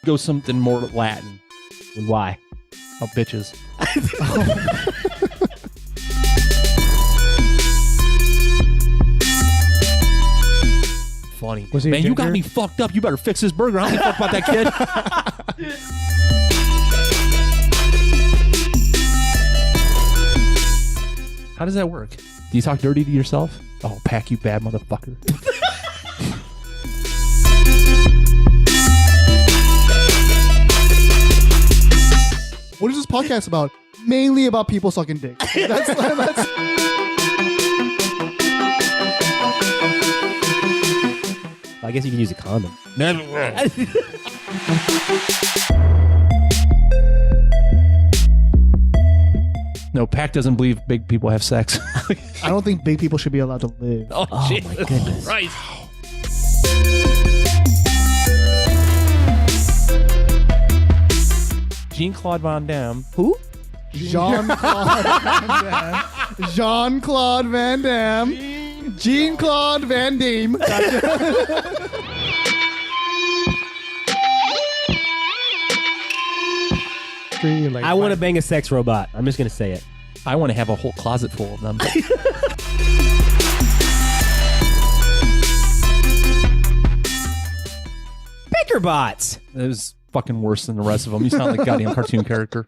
Go something more Latin. Why? Oh, bitches. Funny. Was he a Man, you got ginger? me fucked up. You better fix this burger. I don't give a fuck about that kid. How does that work? Do you talk dirty to yourself? Oh, Paik, you bad motherfucker. What is this podcast about? Mainly about people sucking dick. That's I guess you can use a condom. No, Paik doesn't believe big people have sex. I don't think big people should be allowed to live. Oh, my goodness. Right. Jean-Claude Van Damme. Who? Jean-Claude Van Damme. Jean-Claude Van Damme. Jean-Claude Van Damme. Gotcha. Like, I want to bang a sex robot. I'm just going to say it. I want to have a whole closet full of them. Bicker bots. It was fucking worse than the rest of them. You sound like a goddamn cartoon character.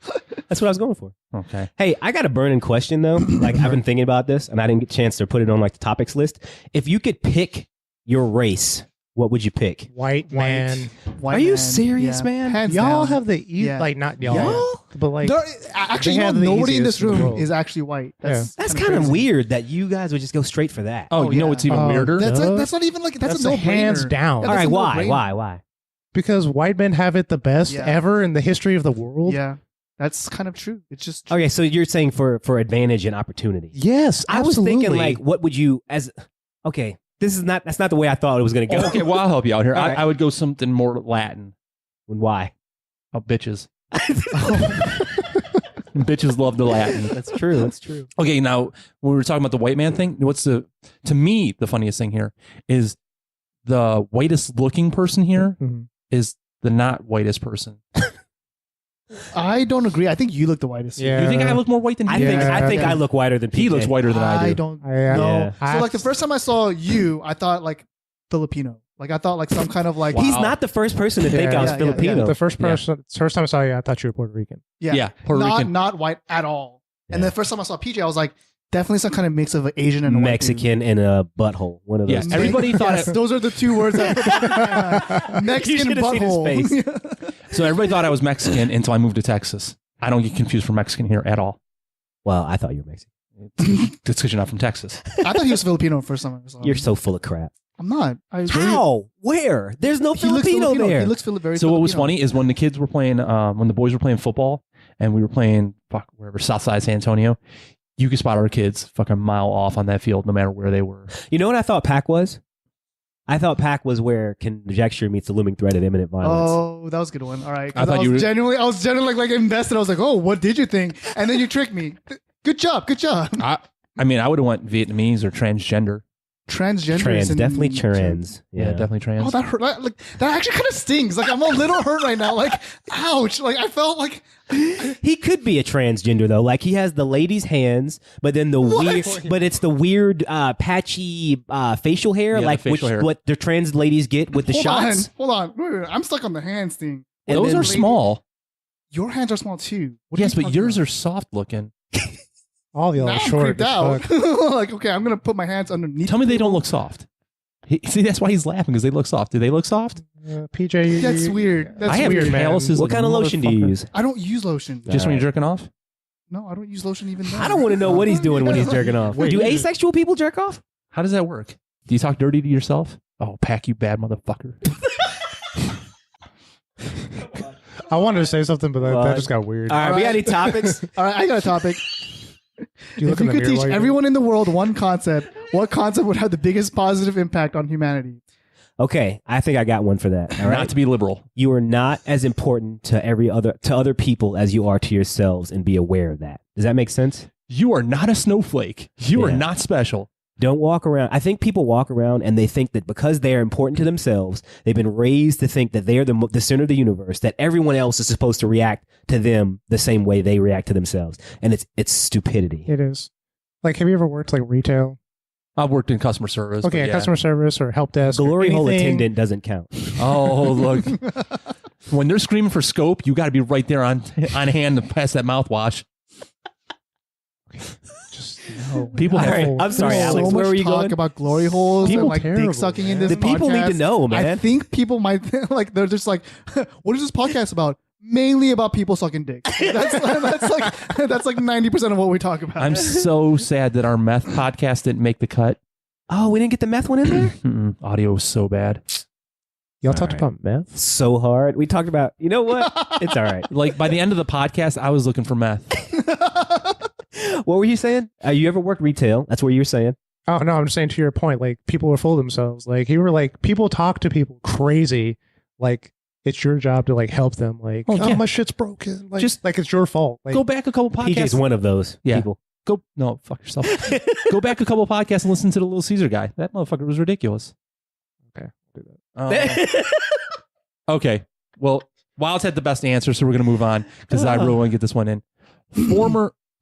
That's what I was going for. Okay. Hey, I got a burning question though. Like I've been thinking about this and I didn't get a chance to put it on like the topics list. If you could pick your race, what would you pick? white man. White Are you man. serious, Yeah. man? Hands Y'all down. have the Yeah. like not y'all, Y'all? but like Actually, they have the nobody in easiest this in the room world. is actually white. That's kinda kind of crazy. weird that you guys would just go straight for that. Oh, you know yeah. what's even Oh, weirder? That's not even like that's a no-brainer. hands down. Yeah, All that's right, a why? no-brainer. Why? because white men have it the best Yeah. ever in the history of the world. Yeah, that's kind of true. It's just Okay, so you're saying for advantage and opportunity. Yes, I was absolutely. thinking like, what would you okay, that's not the way I thought it was going to go. Oh, okay, well, I'll help you out here. All right. I would go something more Latin. Why? Oh, bitches. Bitches love the Latin. That's true. That's true. Okay, now when we were talking about the white man thing, to me, the funniest thing here is the whitest looking person here Mhm. is the not whitest person. I don't agree. I think you look the whitest. Yeah. Do you think I look more white than I he? think Yeah. I look whiter than He PJ. looks whiter than I do. don't Yeah. know. Yeah. So like the first time I saw you, I thought like Filipino. Like I thought like some kind of like Wow. He's not the first person to think I was Yeah, yeah, Filipino. The first time I saw you, I thought you were Puerto Rican. Yeah, Puerto Rican. not white at all. And Yeah. the first time I saw PJ, I was like, definitely some kind of mix of an Asian and a white Mexican and a butthole. One of those. Yeah, two. everybody thought Yes, those are the two words. Mexican You should have seen his butthole. So everybody thought I was Mexican until I moved to Texas. I don't get confused for Mexican here at all. Well, I thought you were Mexican. It's because you're not from Texas. I thought he was Filipino the first time I saw him. You're so full of crap. I'm not. How? Where? There's no He looks Filipino there. He looks very So what was Filipino. funny is when the kids were playing, when the boys were playing football, and we were playing wherever Southside San Antonio, you could spot our kids fucking a mile off on that field, no matter where they were. You know what I thought Paik was? I thought Paik was where conjecture meets the looming threat of imminent violence. Oh, that was a good one. All right. I thought I you were- was genuinely like invested. I was like, oh, what did you think? And then you tricked me. Good job. Good job. I mean, I would have went Vietnamese or transgender. Transgender. Trans, is definitely in- trans. Yeah, definitely trans. Oh, that hurt. That actually kind of stings. Like I'm a little hurt right now. Like, ouch. Like I felt like He could be a transgender though. Like he has the lady's hands, but then it's the weird patchy facial hair, Yeah, like the facial hair. what the trans ladies get with the shots. Hold on. Wait. I'm stuck on the hands thing. And Those then- are small. Your hands are small too. What are Yes, you but talking yours about? are soft looking. All the Now other I'm short. creeped as out. fuck. Like, okay, I'm gonna put my hands underneath. Tell me they don't look soft. See, that's why he's laughing, because they look soft. Do they look soft? PJ, That's weird. That's I have weird, man. calluses. What like kind a of lotion do you motherfucker. use? I don't use lotion. Just when Alright. you're jerking off? No, I don't use lotion even then. I don't want to know what he's doing when he's jerking off. Wait, Do you- asexual people jerk off? How does that work? Do you talk dirty to yourself? Oh, Paik, you bad motherfucker. I wanted to say something, but that What? just got weird. All right, we got any topics? All right, I got a topic. Do you look If in you the could mirror teach while you- everyone in the world one concept, what concept would have the biggest positive impact on humanity? Okay, I think I got one for that. All right. Not to be liberal. You are not as important to other people as you are to yourselves, and be aware of that. Does that make sense? You are not a snowflake. You are Yeah. not special. Don't walk around. I think people walk around and they think that because they are important to themselves, they've been raised to think that they're the center of the universe, that everyone else is supposed to react to them the same way they react to themselves. And it's stupidity. It is. Like, have you ever worked like retail? I've worked in customer service. Okay, but yeah. customer service or help desk. or Glory hole anything. attendant doesn't count. Oh, look. When they're screaming for scope, you got to be right there on hand to pass that mouthwash. Just no. People All have right, I'm sorry, There's Alex. so Where much were you talk going? about glory holes People and like terrible, dick sucking in man. this The people need to podcast. know, man. I think people might like they're just like, what is this podcast about? Mainly about people sucking dick. That's like 90% of what we talk about. I'm so sad that our meth podcast didn't make the cut. Oh, we didn't get the meth one in there? Mm-mm. Audio was so bad. Y'all talked right. about meth? So hard. We talked about, you know what? It's all right. Like by the end of the podcast, I was looking for meth. What were you saying? You ever worked retail? That's what you were saying. Oh no, I'm just saying to your point, like people are full of themselves. Like you were like people talk to people crazy. Like it's your job to like help them. Like, Oh, yeah. my shit's broken. Like, Just like it's your fault. Like, Go back a couple podcasts. PJ's one of those Yeah. people. No, fuck yourself. Go back a couple podcasts and listen to the Little Caesar guy. That motherfucker was ridiculous. okay, I'll do that. Okay. Well, Wild's had the best answer, so we're going to move on because I really want to get this one in.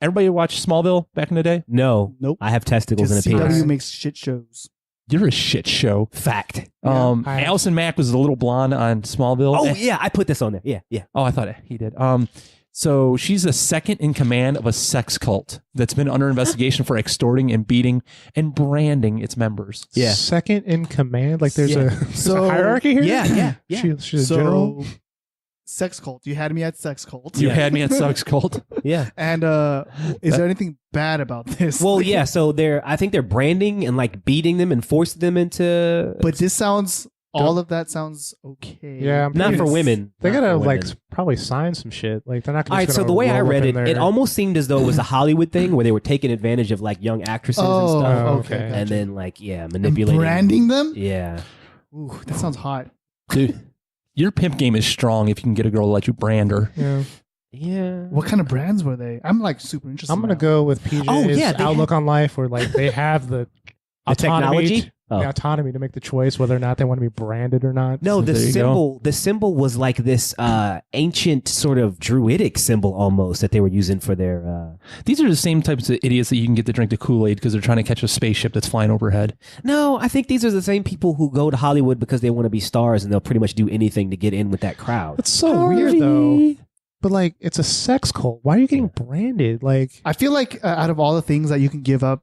Everybody watch Smallville back in the day? No. Nope. I have testicles and a CW penis. makes shit shows. You're a shit show. Fact. I- Allison Mack was the little blonde on Smallville. Oh, yeah. I put this on there. Yeah. Oh, I thought he did. So she's the second in command of a sex cult that's been under investigation for extorting and beating and branding its members. Yeah. Second in command. Like there's Yeah. there's a hierarchy here. Yeah. She's a general. Sex cult. You had me at sex cult. You had me at sex cult. Yeah. And is there anything bad about this? Well, yeah. So I think they're branding and like beating them and forcing them into. But this sounds. All of that sounds okay. Yeah, I'm not pretty- for women. They Not gotta for like women. probably sign some shit. Like they're not All gonna. right, so the way I read it, it all. almost seemed as though it was a Hollywood thing where they were taking advantage of like young actresses and Oh, stuff, okay. okay. and then like And manipulating, branding them? Yeah, Ooh, that sounds hot. Dude, your pimp game is strong if you can get a girl to let you brand her. Yeah, yeah. What kind of brands were they? I'm like super interested. I'm gonna now. go with PJ's Oh, yeah, they outlook on life, where like they have the The technology? the autonomy to make the choice whether or not they want to be branded or not. No, So the there you symbol. The symbol was like this ancient sort of druidic symbol almost that they were using for their. These are the same types of idiots that you can get to drink the Kool-Aid because they're trying to catch a spaceship that's flying overhead. No, I think these are the same people who go to Hollywood because they want to be stars and they'll pretty much do anything to get in with that crowd. It's so weird though. But like, it's a sex cult. Why are you getting branded? Like, I feel like out of all the things that you can give up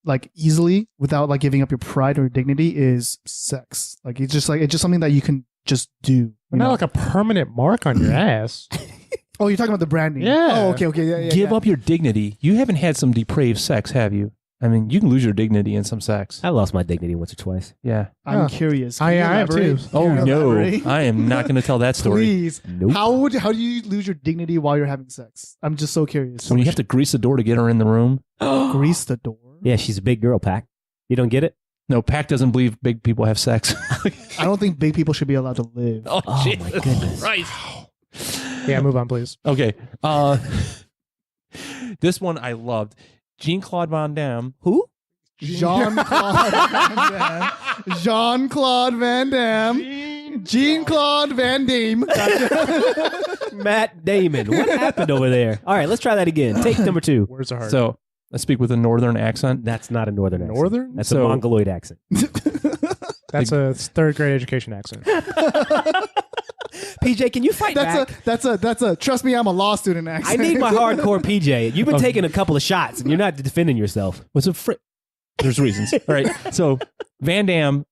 like easily without like giving up your pride or dignity is sex. Like it's just something that you can just do. You not know? like a permanent mark on your ass. Oh, you're talking about the branding. Yeah. Oh, okay. Yeah. Give up your dignity. You haven't had some depraved sex, have you? I mean, you can lose your dignity in some sex. I lost my dignity once or twice. Yeah. I'm Yeah. curious. I Can you have too. elaborate? Oh Can you no, elaborate? I am not going to tell that story. Please. Nope. How do you lose your dignity while you're having sex? I'm just so curious. When you have to grease the door to get her in the room. grease the door. Yeah, she's a big girl, Pac. You don't get it? No, Pac doesn't believe big people have sex. I don't think big people should be allowed to live. Oh, Oh, Jesus my goodness. Christ. Yeah, move on, please. Okay. This one I loved. Jean-Claude Van Damme. Who? Jean-Claude Van Damme. Jean-Claude Van Damme. Jean-Claude Van Damme. Matt Damon. What happened over there? All right, let's try that again. Take number 2. Words are hard. So I speak with a northern accent. That's not a northern accent. Northern? That's So- a Mongoloid accent. That's a third grade education accent. PJ, can you fight back? That's a trust me, I'm a law student I accent. need my hardcore PJ. You've been Okay. taking a couple of shots and you're not defending yourself. Was it There's reasons. All right. So Van Damme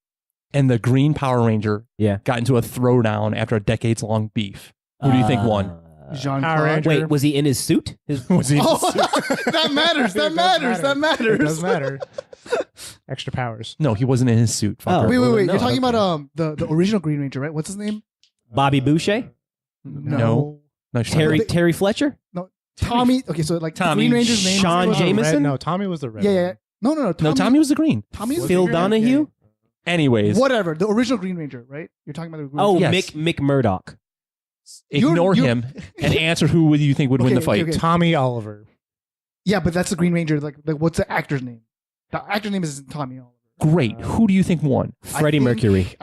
and the Green Power Ranger Yeah. got into a throwdown after a decades-long beef. Who do you think won? Power Jean-Claude. Ranger. Wait, was he in his suit? Was he? Oh, that matters. That It does matters. That It matters. does matter. Extra powers. No, he wasn't in his suit. Fucker. Oh. Wait. No, You're talking okay. about the original Green Ranger, right? What's his name? Bobby Boucher? No. Terry Fletcher? Tommy. Okay, so like Tommy Green Ranger's name. Sean is Tommy was the Jameson? red- No, Tommy was the red. Yeah. one. No. No, Tommy was the green. Tommy is Phil the Green Ranger. Donahue? Anyways, Whatever. The original Green Ranger, right? You're talking about the Green Oh, Ranger. Yes. Mick Murdoch. ignore you're- him and answer who would you think would win the Okay, fight. okay. Tommy Oliver. Yeah, but that's the Green Ranger. Like what's the actor's name? The actor's name is Tommy Oliver. Great. Who do you think won? Freddie think- Mercury.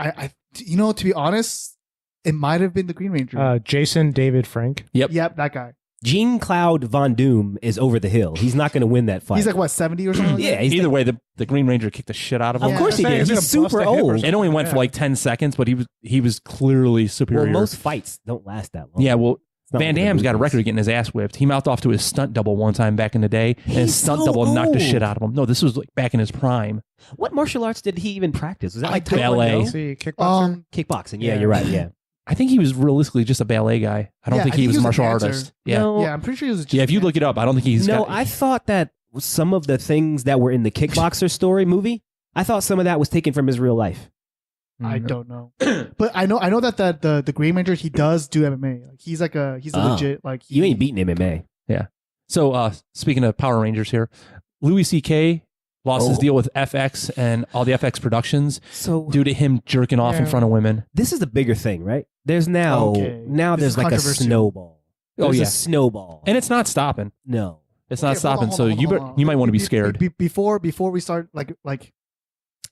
To be honest, it might have been the Green Ranger. Jason David Frank. Yep, that guy. Jean-Claude Von Doom is over the hill. He's not going to win that fight. He's like what 70 or something. Like yeah. that? He's Either way, the Green Ranger kicked the shit out of him. Of course he did. He's He's gonna bust super a hip or old. something. It only went for Yeah. like 10 seconds, but he was clearly superior. Well, most fights don't last that long. Yeah, well, It's not Van like the Damme's got a movies. record of getting his ass whipped. He mouthed off to his stunt double one time back in the day, and his He's stunt so double knocked the old. shit out of him. No, this was like back in his prime. What martial arts did he even practice? Was that like ballet. Taekwondo? See, kickboxer. Kickboxing. Yeah, Yeah. you're right. Yeah. I think he was realistically just a ballet guy. I don't Yeah, think I he think was a he was a martial dancer. artist. Yeah. No. Yeah, I'm pretty sure he was. Just Yeah, if you look it up, I don't think he's No, got... I thought that some of the things that were in the Kickboxer story movie, I thought some of that was taken from his real life. I don't know, but I know that the Green Ranger, he does do MMA. Like he's a Oh. legit like You ain't beating MMA. So, speaking of Power Rangers here, Louis C.K. lost his Oh. deal with FX and all the FX productions So due to him jerking off in Yeah. front of women. this is the bigger thing, right? There's now Okay. now This there's is like a controversial. snowball. Oh, There's yeah. a snowball. And it's not stopping. no. It's not Okay, stopping. hold So on, hold on. you might want to be scared. Before we start like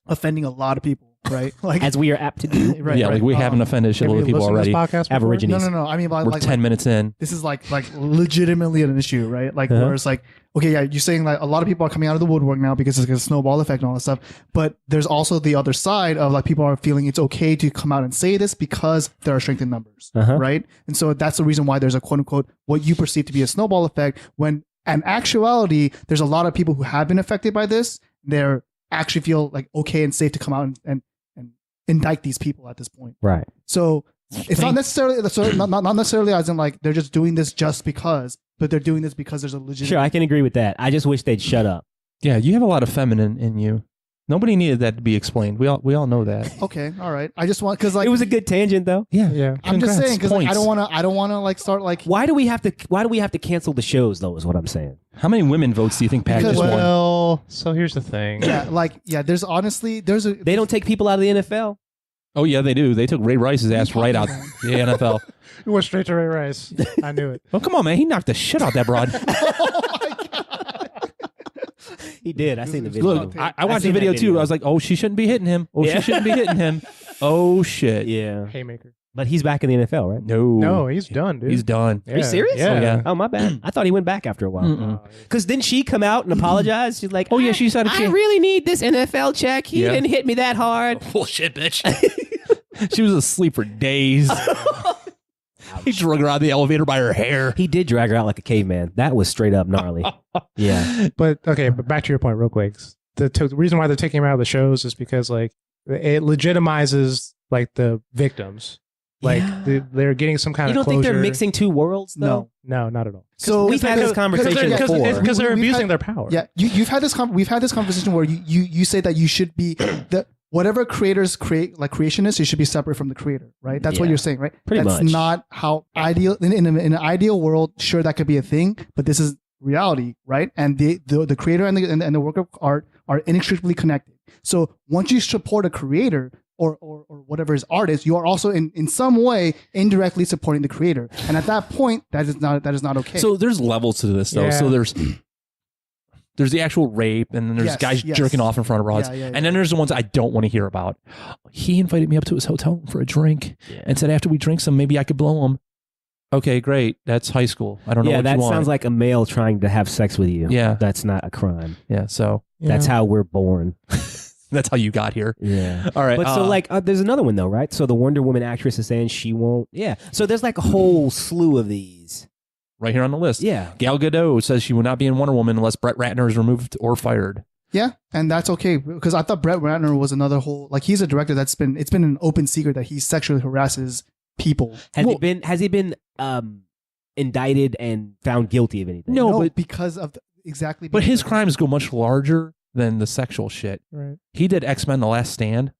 offending a lot of people, right? Like As we are apt to do. right, yeah, right. like we haven't offended a Have shitload you of people listened already. to this podcast before? Aborigines. No. I mean, We're like 10 minutes in. this is like legitimately an issue, right? Like Uh-huh. where it's like, okay, yeah, you're saying like a lot of people are coming out of the woodwork now because it's a snowball effect and all that stuff. But there's also the other side of like people are feeling it's okay to come out and say this because there are strength in numbers, Uh-huh. right? And so that's the reason why there's a quote unquote what you perceive to be a snowball effect when in actuality there's a lot of people who have been affected by this. They're actually feel like okay and safe to come out and indict these people at this point. Right. So it's not necessarily not necessarily as in like they're just doing this just because, but they're doing this because there's a legitimate. Sure, I can agree with that. I just wish they'd shut up. Yeah, you have a lot of feminine in you. Nobody needed that to be explained. We all know that. Okay, all right. I just want because like it was a good tangent though. Yeah. Yeah. I'm just Congrats. saying because like, I Points. don't want to like start like Why do we have to cancel the shows though is what I'm saying. How many women votes do you think Pat Because- just won? Well, so here's the thing. there's honestly there's a They don't take people out of the NFL. Oh, yeah, they do. They took Ray Rice's ass right out the NFL. We went straight to Ray Rice. I knew it. Oh, come on, man. He knocked the shit out that broad. He did. I seen the video. Look, I watched the seen that video too. I was like, oh, she shouldn't be hitting him. Oh, Yeah. she shouldn't be hitting him. Oh, shit. yeah. Haymaker. But he's back in the NFL, right? No. No, he's done, dude. He's done. Yeah. Are you serious? Yeah. Oh, yeah. Oh, my bad. I thought he went back after a while. Mm-mm. Because didn't she come out and apologize? She's like, Oh, yeah, she said I really need this NFL check. He Yeah. didn't hit me that hard. Bullshit, bitch. She was asleep for days. He drug her out of the elevator by her hair. He did drag her out like a caveman. That was straight up gnarly. Yeah. But okay, but back to your point real quick. The reason why they're taking him out of the shows is because like it legitimizes like the victims. Like Yeah. they're getting some kind You of don't closure. think they're mixing two worlds, though? No, not at all. so We've had this conversation Because before. because they're We've abusing had- their power. yeah we've had this conversation where you say that you should be the whatever creators create like creationists, you should be separate from the creator, right? That's what Yeah. you're saying, right? Pretty That's much. not how ideal in an ideal world. Sure, that could be a thing, but this is reality, right? And the creator and the work of art are inextricably connected. So once you support a creator or whatever his art is, you are also in some way indirectly supporting the creator. And at that point, that is not okay. So there's levels to this, though. Yeah. So there's the actual rape, and then there's Yes, guys yes. jerking off in front of rods. Yeah, And then there's the ones I don't want to hear about. He invited me up to his hotel room for a drink and said after we drink some, maybe I could blow him. Okay, great. That's high school. I don't know Yeah, what that you want. sounds like a male trying to have sex with you. Yeah. That's not a crime. Yeah, so That's how we're born. that's how you got here. Yeah. All right. But so like there's another one though, right? So the Wonder Woman actress is saying she won't. Yeah. So there's like a whole slew of these. right here on the list. Yeah. Gal Gadot says she will not be in Wonder Woman unless Brett Ratner is removed or fired. Yeah, and that's okay because I thought Brett Ratner was another whole like he's a director it's been an open secret that he sexually harasses people. Has he been indicted and found guilty of anything? No, but because of exactly. but his because- crimes go much larger than the sexual shit. Right. He did X-Men: The Last Stand.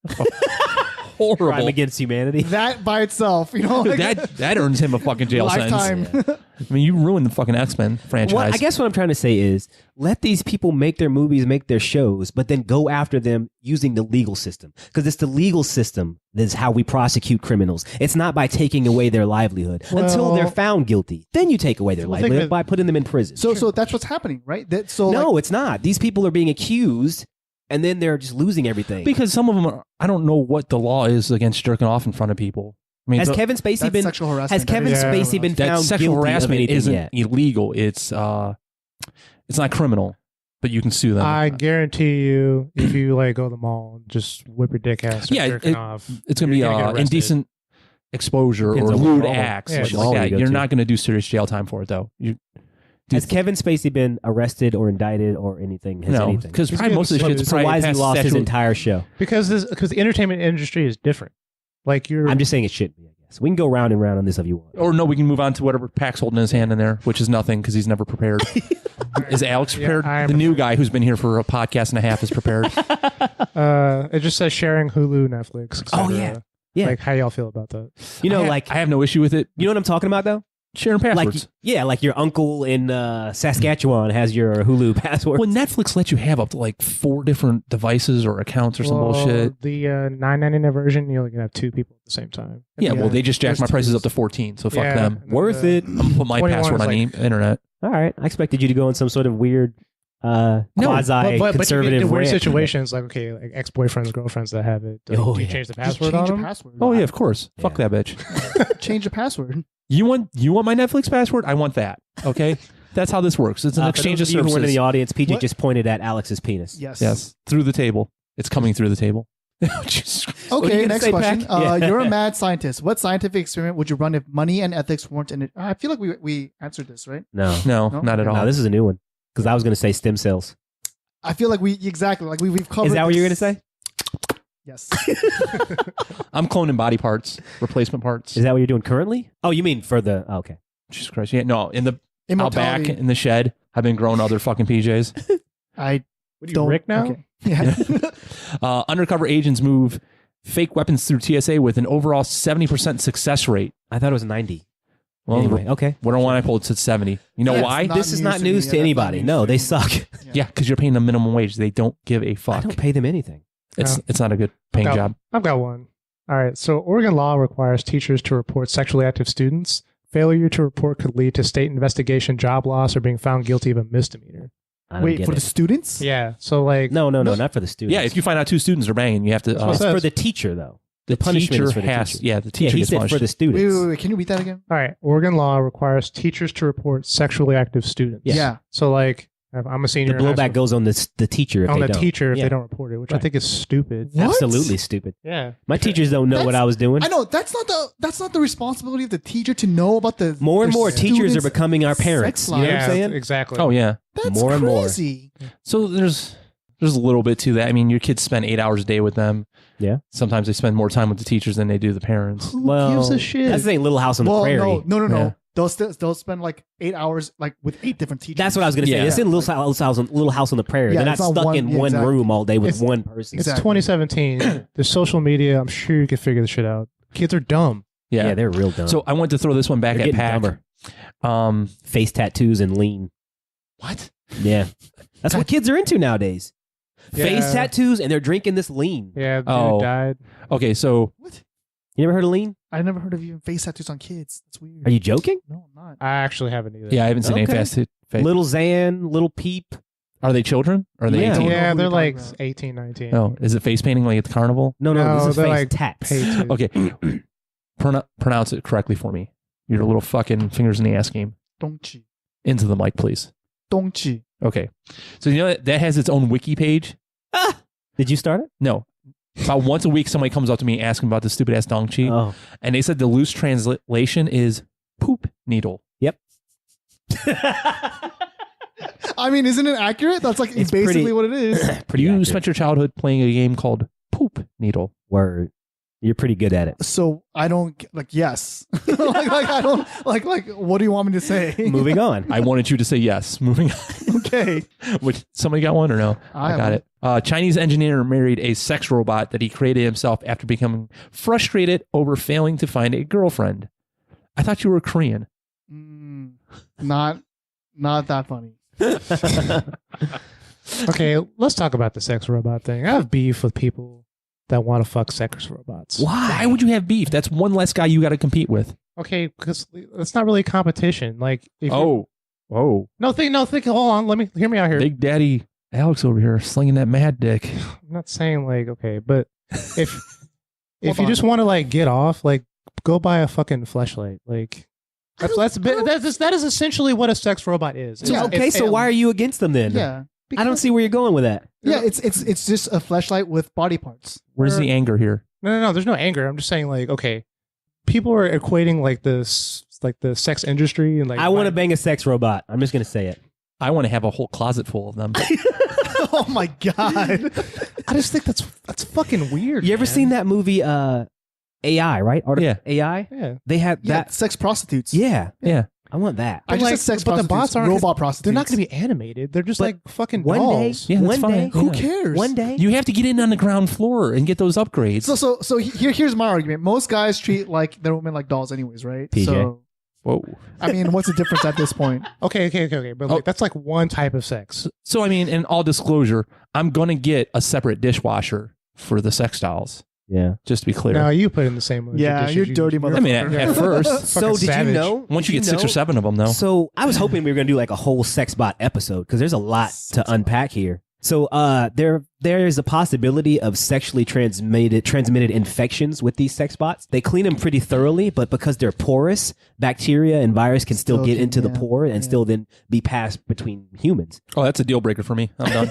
Horrible. Crime against humanity. that by itself, you know, like, that earns him a fucking jail lifetime. sentence. I mean, you ruined the fucking X-Men franchise. Well, I guess what I'm trying to say is let these people make their movies, make their shows, but then go after them using the legal system. Because it's the legal system that is how we prosecute criminals. It's not by taking away their livelihood until Well- they're found guilty. Then you take away their Well, think livelihood of it- by putting them in prison. So that's what's happening, right? no, it's not. These people are being accused and then they're just losing everything. Because some of them are, I don't know what the law is against jerking off in front of people. I mean, has Kevin Spacey That's been sexual harassment. has Kevin Yeah. Spacey been that found sexual guilty of harassment anything isn't yet? illegal. It's not criminal, but you can sue them. I guarantee you, if you like go to the mall and just whip your dick ass, Yeah, jerking off, it's going to be you're gonna get arrested. indecent exposure Depends or on what lewd law. acts, Yeah, shit what law like you that. go You're to. not going to do serious jail time for it, though. Has Kevin Spacey been arrested or indicted or anything? Has No, anything? because He's probably most of the getting shit's So probably why has he past lost his statute- entire show? because the entertainment industry is different. Like I'm just saying it should be. I guess we can go round and round on this if you want. Or no, we can move on to whatever Pack's holding in his hand in there, which is nothing because he's never prepared. Is Alex Yeah, prepared? I am The new guy who's been here for a podcast and a half is prepared. it just says sharing Hulu, Netflix. Oh, etc. yeah. Yeah. Like, how y'all feel about that? You know, I have no issue with it. you know what I'm talking about though. Sharing passwords. Like your uncle in Saskatchewan has your Hulu password. Well, Netflix lets you have up to like 4 different devices or accounts or some bullshit. The $9.99 version, you only can have 2 people at the same time. Yeah, well, they just jacked there's my prices twos. up to 14, so fuck Yeah, them. and then Worth the- it. I'm gonna put my 21 password is on the internet. All right, I expected you to go in some sort of weird quasi But you conservative get in weird rant. situations like, okay, like ex-boyfriends, girlfriends that have it. Oh, do you yeah. change the Just password change on your them? password. Oh yeah, of course. Yeah. Fuck that bitch. Change the password. You want my Netflix password? I want that. Okay, that's how this works. It's an For exchange of those of you who weren't in services. the audience, PJ What? just pointed at Alex's penis. Yes. Yes, through the table. It's coming through the table. Jesus Christ. What are you Okay, gonna next say, question. Pac? Yeah. You're a mad scientist. What scientific experiment would you run if money and ethics weren't in it? I feel like we answered this, right? No, No, No? not at all. no, this is a new one because I was going to say stem cells. I feel like we've covered. Is that what you're going to this. say? Yes. I'm cloning body parts, replacement parts. Is that what you're doing currently? Oh, you mean for the okay? Jesus Christ. Yeah, no, in the out back Immortality. in the shed, I've been growing other fucking PJs. I What are you, don't. Rick now? Okay. Yeah. Undercover agents move fake weapons through TSA with an overall 70% success rate. I thought it was 90. Well, Anyway, okay. what one I pulled said 70. You know Yeah, why? it's not This is not news to me. news Yeah, to that's anybody. not No, news they to me. suck. Yeah, because you're paying them minimum wage. They don't give a I fuck. don't pay them anything. It's not a good paying I've got- job. I've got one. All right. So Oregon law requires teachers to report sexually active students. Failure to report could lead to state investigation, job loss, or being found guilty of a misdemeanor. I don't Wait, get for it. the students? Yeah. So like, No, No. not for the students. Yeah, if you find out 2 students are banging, you have to. That's what it's it says. for the teacher though. the punishment teacher is for the has. teacher. Yeah, the Yeah, teacher he gets said punished. for the students. Wait. Can you read that again? all right. Oregon law requires teachers to report sexually active students. Yes. Yeah. So like, I'm a senior. The in high blowback school. goes on the teacher if on they the don't. teacher if Yeah. they don't report it, which I Right. think is stupid. What? Absolutely stupid. Yeah. My teachers don't know what That's- I was doing. I know that's not the responsibility of the teacher to know about the More and their more teachers are students' becoming our parents. sex You know what yeah, I'm saying? exactly. Oh yeah. That's more and more. crazy. So there's a little bit to that. I mean, your kids spend 8 hours a day with them. Yeah. Sometimes they spend more time with the teachers than they do the parents. Who Well, gives a shit? That's the Little House on the Prairie. No. Yeah. They'll spend like 8 hours like with 8 different teachers. That's what I was going to say. Yeah. It's in Little House on the Prairie. Yeah, They're not it's not stuck one- in yeah, one exactly. room all day with It's- one person. It's Exactly. 2017. There's social media. I'm sure you can figure this shit out. Kids are dumb. Yeah. Yeah, they're real dumb. So I want to throw this one back they're at getting Pac. dumber. Face tattoos and lean. What? Yeah. That's what kids are into nowadays. Face Yeah. tattoos and they're drinking this lean. Yeah. The Oh. dude died. Okay, so What? You never heard of lean? I never heard of even face tattoos on kids. That's weird. Are you joking? No, I'm not. I actually haven't either. yeah, I haven't seen any Okay. fast hit. Little Zan, little Peep. Are they children? Or are they Yeah. 18? Don't know Yeah, who they're you're like talking about. 18, 19. Oh, is it face painting like at the carnival? No, No, this is they're face like tats. paid to. Okay. Pronounce it correctly for me. Your little fucking fingers in the ass game. Dongchi. Into the mic, please. Dongchi. Okay. So you know that has its own wiki page? Did you start it? No. About once a week, somebody comes up to me asking about the stupid ass dongchi. Oh. And they said the loose translation is poop needle. I mean, isn't it accurate? That's like It's basically pretty- what it is. Pretty You accurate. spent your childhood playing a game called Poop Needle. Word. You're pretty good at it. So I don't yes. like I don't like what do you want me to say? Moving on. I wanted you to say yes. Moving on. Okay. Which, somebody got one or no? I got it. Chinese engineer married a sex robot that he created himself after becoming frustrated over failing to find a girlfriend. I thought you were Korean. Not that funny. Okay, let's talk about the sex robot thing. I have beef with people that want to fuck sex robots. Why would you have beef? That's one less guy you got to compete with. Okay, because it's not really a competition. Like, if Oh. no, think. Hold on, hear me out here. Big Daddy Alex over here slinging that mad dick. I'm not saying like okay, but if Hold you on. just want to like get off, like go buy a fucking fleshlight. Like that is essentially what a sex robot is. Yeah, Okay, so why are you against them then? Yeah. I don't see where you're going with that. Yeah, it's just a fleshlight with body parts. Where's the anger here? No. There's no anger. I'm just saying like okay, people are equating like this like the sex industry and like I want to bang a sex robot. I'm just gonna say it. I want to have a whole closet full of them. Oh my god. I just think that's fucking weird. You ever man. seen that movie AI, right? Yeah. AI? Yeah. They had Yeah, that. sex prostitutes. Yeah. Yeah. I want that. I just like, said sex but the prostitutes. bots aren't robot prostitutes. They're not going to be animated. They're just But like fucking one dolls. day, Yeah, that's one fine. day, Who Who cares? one day. You have to get in on the ground floor and get those upgrades. So here's my argument. Most guys treat like their women like dolls, anyways, right? PJ. So Whoa. I mean, what's the difference at this point? Okay. But like, that's like one type of sex. So, I mean, in all disclosure, I'm going to get a separate dishwasher for the sex dolls, Yeah. just to be clear. No, you put in the same movie. Yeah, you're dirty I mean, at first, So did savage. you know? once you did get 6 or know- 7 of them, though. So I was hoping we were going to do like a whole sex bot episode because there's a lot to unpack here. So there is a possibility of sexually transmitted infections with these sex bots. They clean them pretty thoroughly, but because they're porous, bacteria and virus can still get into the pore and still then be passed between humans. Oh, that's a deal breaker for me. I'm done.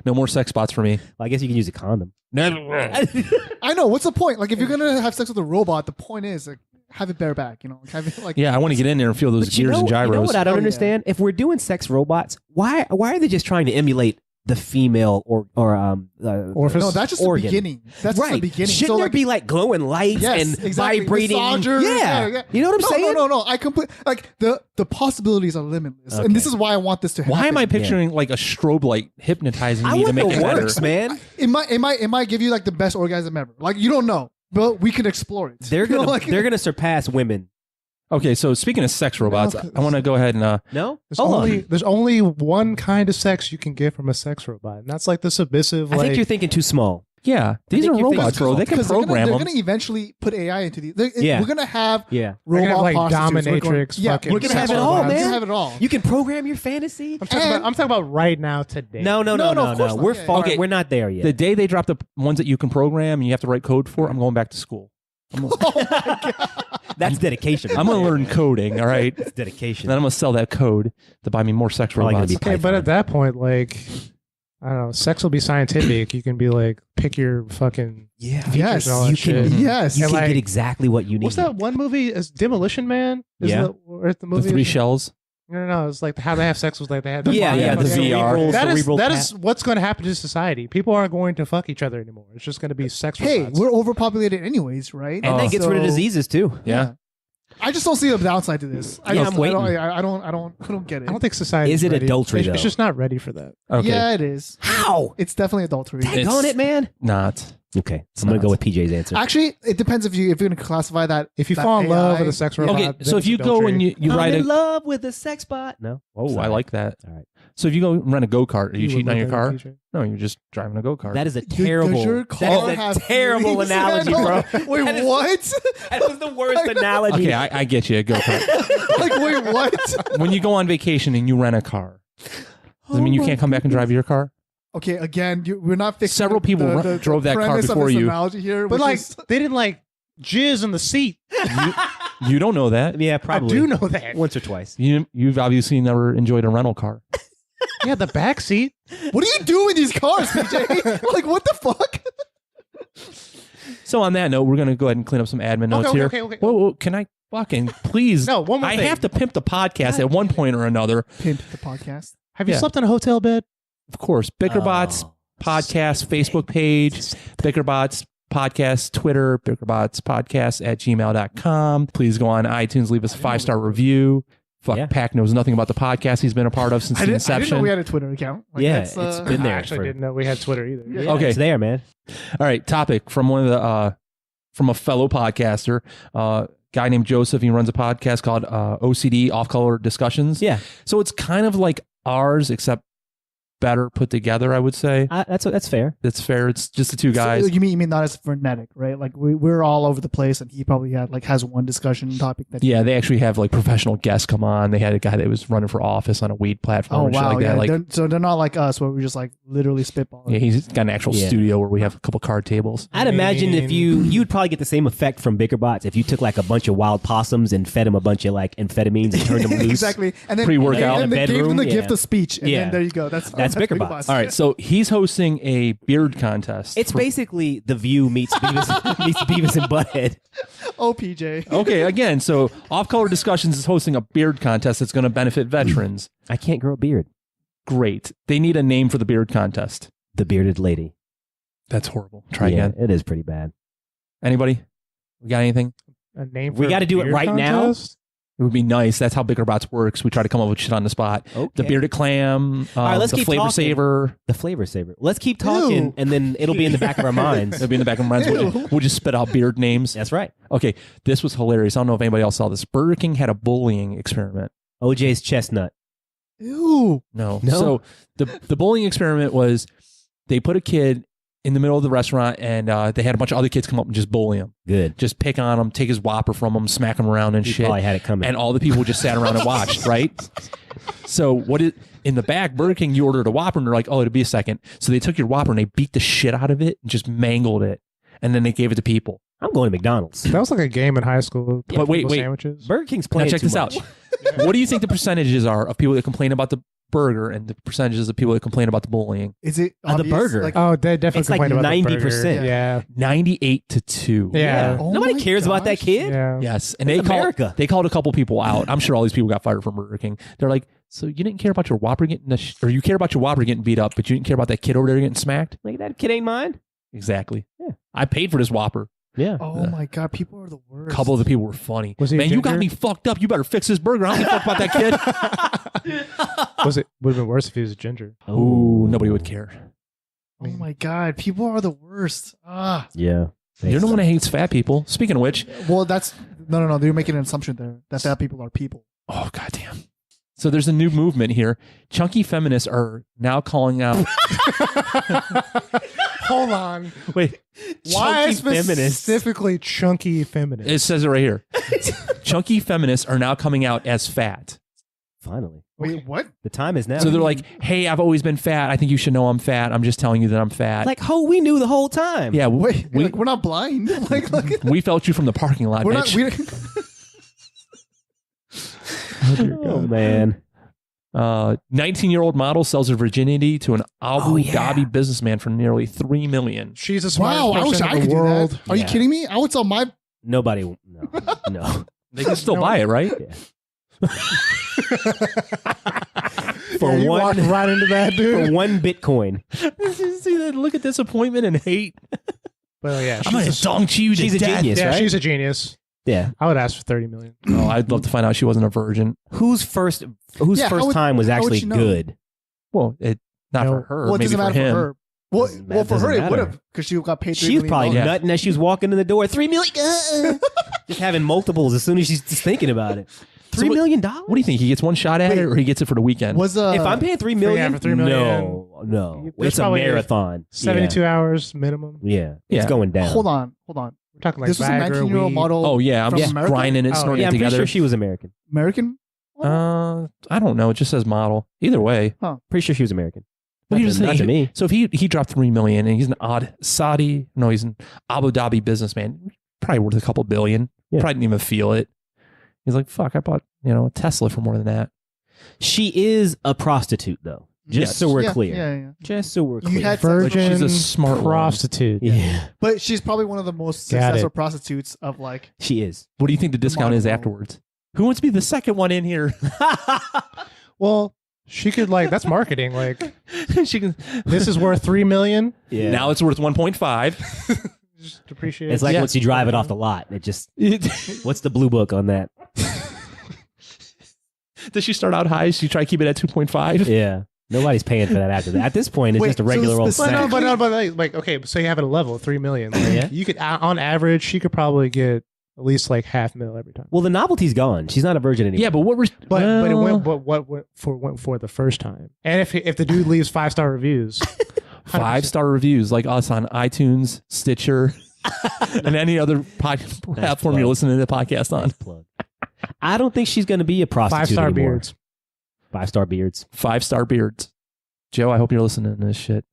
No more sex bots for me. Well, I guess you can use a condom. I know. What's the point? Like, if you're gonna have sex with a robot, the point is like have it bareback. You know, like, have it like. Yeah, I want to get in there and feel those But you gears know, and gyros. you know what I don't Oh, yeah. understand? If we're doing sex robots, why are they just trying to emulate the female Orifice? No, that's just organ? the beginning. That's just the beginning. Shouldn't so there like, be like glowing lights yes, and exactly. vibrating? Massagers, Yeah. You know what I'm saying? No. I complete like the possibilities are limitless, Okay. and this is why I want this to happen. Why am I picturing like a strobe light hypnotizing I me to want make the it better? works, man. It might give you like the best orgasm ever. Like you don't know, but we can explore it. They're You know, gonna like- they're gonna surpass women. Okay, so speaking of sex robots, No, 'cause- I want to go ahead and No, There's only one kind of sex you can get from a sex robot, and that's like the submissive. I Like, think you're thinking too small. yeah, these think are you're thinking robots, bro. They can 'Cause program they're them. gonna eventually put AI into these. Yeah. We're gonna have Yeah, We're gonna robot have, like, prostitutes. We're going- dominatrix Yeah, fucking we're gonna sex have it all, robots. man. We're man. gonna have it all. you can program your fantasy. I'm talking about right now today. No, No, of course not. We're Yeah, far. okay. We're not there yet. The day they drop the ones that you can program and you have to write code for, I'm going back to school. That's dedication. I'm going to learn coding, all right? That's dedication. And then I'm going to sell that code to buy me more sex Probably gonna robots. be Okay, but at that point, like, I don't know, sex will be scientific. You can be like, pick your fucking Yeah. features and all that you shit. can. Yes. You And, can like, get exactly what you need. What's that one movie? Is Demolition Man? Is Yeah. the The movie? 3 shells. No. It's like how they have sex was like they had. Yeah, yeah, the fucking- VR. That is what's going to happen to society. People aren't going to fuck each other anymore. It's just going to be sex. Hey, robots. we're overpopulated anyways, right? and that gets rid of diseases too. Yeah. I just don't see the downside to this. Yeah, I'm waiting. I don't get it. I don't think society Is it ready. adultery, It's though? just not ready for that. Okay. Yeah, it is. How? It's definitely adultery. Dang on it, man. Not. Okay, I'm gonna go with PJ's answer. Actually, it depends if you're going to classify that. If you that fall in love AI with a sex robot, Okay, then so if it's you go adultery. and you I'm ride in a... love with a sex bot. No. Oh, Sorry. I like that. All right. So if you go rent a go-kart, are you would cheating on love your that, car? PJ. No, you're just driving a go-kart. That is a Does terrible. your car That is have a terrible fleas? analogy, Yeah, bro. no. Wait, That is- what? That was the worst analogy. Okay, I get you, a go-kart. Like, wait, what? When you go on vacation and you rent a car, does it mean you can't come back and drive your car? Okay, again, we're not fixing. Several people drove that car premise of before this you. Analogy here, But which like, is- they didn't like jizz in the seat. You don't know that. Yeah, probably. I do know that. Once or twice. You've obviously never enjoyed a rental car. Yeah, the back seat. what do you do in these cars, PJ? Like, what the fuck? So on that note, we're going to go ahead and clean up some admin notes here. Okay. Whoa, can I fucking please? No, one more I thing. have to pimp the podcast at one point or another. Pimp the podcast. Have you Yeah. slept in a hotel bed? Of course, Bickerbots Oh. podcast Facebook page, Bickerbots podcast Twitter, Bickerbots podcast at gmail.com. Please go on iTunes, leave us a 5-star review. Fuck, Yeah. Pack knows nothing about the podcast he's been a part of since I the didn't know inception. we had a Twitter account. Like, Yeah, that's, it's been I there. actually for- didn't know we had Twitter either. Yeah. Okay. It's there, man. All right, topic from one of the from a fellow podcaster, guy named Joseph. He runs a podcast called OCD Off Color Discussions. Yeah. So it's kind of like ours, except better put together, I would say. That's fair. That's fair. It's just the two guys. So you mean not as frenetic, right? Like we're all over the place, and he probably has one discussion topic that. Yeah, they actually have like professional guests come on. They had a guy that was running for office on a weed platform. Oh and shit wow! like that. Like, they're not like us, where we just like literally spitballing. yeah, he's got an actual studio where we have a couple card tables. I'd imagine if you'd probably get the same effect from Bickerbots if you took like a bunch of wild possums and fed them a bunch of like amphetamines and turned them loose. Exactly, and then Pre-workout. and they gave them the gift Yeah. of speech, and then there you go. That's Bickerbots. All right, so he's hosting a beard contest. It's basically The View meets Beavis and Butthead. Oh, PJ. Okay, again, so Off Color Discussions is hosting a beard contest that's going to benefit veterans. I can't grow a beard. Great. They need a name for the beard contest. The Bearded Lady. That's horrible. Try again. It is pretty bad. Anybody? We got anything? A name We for gotta a do it beard right now? contest? It would be nice. That's how Bickerbots works. We try to come up with shit on the spot. Okay. The bearded clam, All right, let's the keep flavor talking. saver. The Flavor Saver. Let's keep talking, Ew. and then it'll be in the back of our minds. It'll be in the back of our minds. We'll just spit out beard names. That's right. Okay, this was hilarious. I don't know if anybody else saw this. Burger King had a bullying experiment. OJ's chestnut. Ew. No. No? So the bullying experiment was they put a kid in the middle of the restaurant and they had a bunch of other kids come up and just bully him. Good. Just pick on him, take his Whopper from him, smack him around and He shit. probably had it coming. And all the people just sat around and watched, right? So in the back, Burger King, you ordered a Whopper and they're like, oh, it'll be a second. So they took your Whopper and they beat the shit out of it and just mangled it. And then they gave it to people. I'm going to McDonald's. That was like a game in high school. But wait. Sandwiches. Burger King's Now playing check too this much. out. What do you think the percentages are of people that complain about the burger and the percentages of people that complain about the bullying? Is it The obvious? burger. Like, Oh, they definitely It's like complained about the 90%. burger. Yeah. 98-2. Yeah. Oh Nobody my cares about that gosh. kid. Yeah. Yes. And It's America. they called a couple people out. I'm sure all these people got fired from Burger King. They're like, so you didn't care about your Whopper getting or you care about your Whopper getting beat up, but you didn't care about that kid over there getting smacked? Like, that kid ain't mine. Exactly. Yeah. I paid for this Whopper. Yeah. Oh my god, people are the worst. A couple of the people were funny. Was he a Man, you got ginger? me fucked up. You better fix this burger. I don't give a fuck about that kid. Would have been worse if he was a ginger. Ooh, nobody would care. Oh my god, people are the worst. Ah. Yeah. You're the one that hates fat people. Speaking of which, Well, that's no. You're making an assumption there that fat people are people. oh goddamn. So there's a new movement here. Chunky feminists are now calling out. Hold on. Wait, Why Chunky feminists. specifically chunky feminists? it says it right here. Chunky feminists are now coming out as fat. Finally. Wait, what? The time is now. So they're like, "Hey, I've always been fat. I think you should know I'm fat. I'm just telling you that I'm fat." like, we knew the whole time. yeah, Wait, we like, we're not blind. like we felt you from the parking lot, we're not. bitch. Oh, man. 19-year-old model sells her virginity to an Abu Oh, yeah. Dhabi businessman for nearly $3 million. She's a smart Wow, I wish person I in could the do world. that. Are you Yeah. kidding me? I would sell my. Nobody. No. They can still buy it, right? For You one. walked right into that, For dude. 1 Bitcoin. See that look at disappointment and hate. Well, yeah, I'm gonna dong you to She's a death. genius, yeah, right? she's a genius. Yeah. I would ask for 30 million. Oh, I'd love to find out she wasn't a virgin. Whose first Yeah, how would- time was how would actually she know? good? Well, not No. for her, Well, it maybe doesn't for matter him. for her. Well, Doesn't well, for her it matter. would have because she got paid. $3 She was million. probably Yeah. nutting as she was walking in the door. $3 million. Just having multiples as soon as she's just thinking about it. So $3 what- million? What do you think? He gets one shot at Wait. it, or he gets it for the weekend? Was If I'm paying $3 million, for $3 million. no, There's it's a probably marathon. 72 hours minimum. Yeah, Yeah. it's going down. hold on. We're talking like This was a Viagra, 19-year-old weed. model. Oh yeah, I'm From just America? grinding it, Oh, snorting Yeah, it I'm pretty together. sure she was American. American. I don't know. It just says model. Either way. Pretty sure she was American. Well, Not here's to- the not thing. to me. So if he dropped $3 million and he's an he's an Abu Dhabi businessman, probably worth a couple billion. Yeah. Probably didn't even feel it. He's like, fuck, I bought a Tesla for more than that. She is a prostitute, though. Just Yes. so we're Yeah, clear. Yeah. Just so we're You clear. had sex with- Virgin She's a smart one. prostitute. Yeah, But she's probably one of the most Got successful it. prostitutes of like. she is. What do you think the discount is model. afterwards? Who wants to be the second one in here? Well, she could that's marketing. Like, She can. this is worth 3 million. Yeah. Now it's worth 1.5. Just appreciate it's like Yeah. once you drive it off the lot, it just. What's the blue book on that? Does she start out high? Does she try to keep it at 2.5? Yeah. Nobody's paying for that after that. At this point, it's Wait, just a so regular old specific- snack. But like, okay, so you have it a level 3 million. Like, Yeah. You could, on average, she could probably get at least like $500,000 every time. Well, the novelty's gone. She's not a virgin anymore. Yeah, but But it went for the first time. And if the dude leaves 5-star reviews, 5-star reviews like us on iTunes, Stitcher, and any other platform you're listening to the podcast on. Plug. I don't think she's going to be a prostitute 5-star anymore. beards. 5-star beards. 5-star beards. Joe, I hope you're listening to this shit.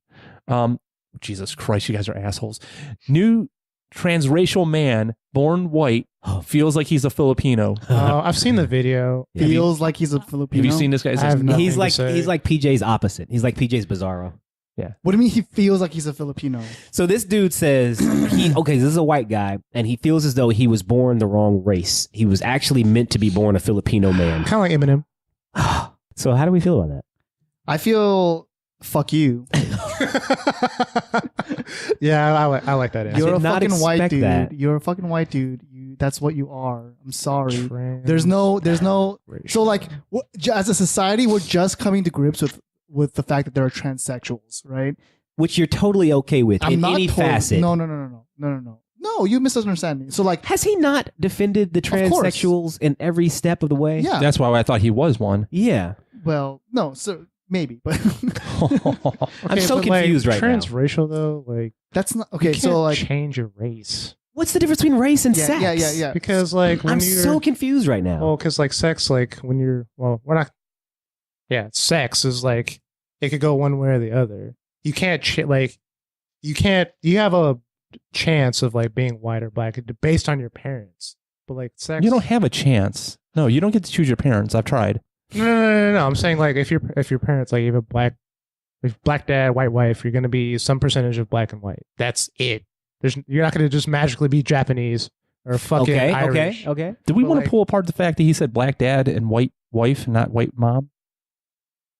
Jesus Christ, you guys are assholes. New transracial man born white feels like he's a Filipino. I've seen the video. Feels like he's a Filipino. Have you seen this guy? I have nothing He's to like say. PJ's opposite. He's like PJ's Bizarro. What do you mean he feels like he's a Filipino? So this dude says this is a white guy, and he feels as though he was born the wrong race. He was actually meant to be born a Filipino man. Kind of like Eminem. So how do we feel about that? I feel fuck you. Yeah, I like that answer. You're a did not fucking white expect dude. that. You're a fucking white dude. That's what you are. I'm sorry. Trans- There's no. So racial. like, as a society, we're just coming to grips with the fact that there are transsexuals, right? Which you're totally okay with in any facet. No. No, you misunderstand me. So like, Has he not defended the course. transsexuals in every step of the way? yeah. That's why I thought he was one. Yeah. Well, no. So maybe, but I'm so but, confused right now. Transracial though, like that's not okay. you can't So like, change your race What's the difference between race and sex? yeah. because like when I'm you're so confused right now. well, because like sex, like when you're we're not. Yeah, sex is like it could go one way or the other. You can't you have a chance of like being white or black based on your parents, but like sex, You don't have a chance. No, you don't get to choose your parents. I've tried. No. I'm saying like if your parents like you have a black dad, white wife, you're gonna be some percentage of black and white. That's it. You're not gonna just magically be Japanese or fucking Irish. Okay. Do we But, want like- to pull apart the fact that he said black dad and white wife, not white mom?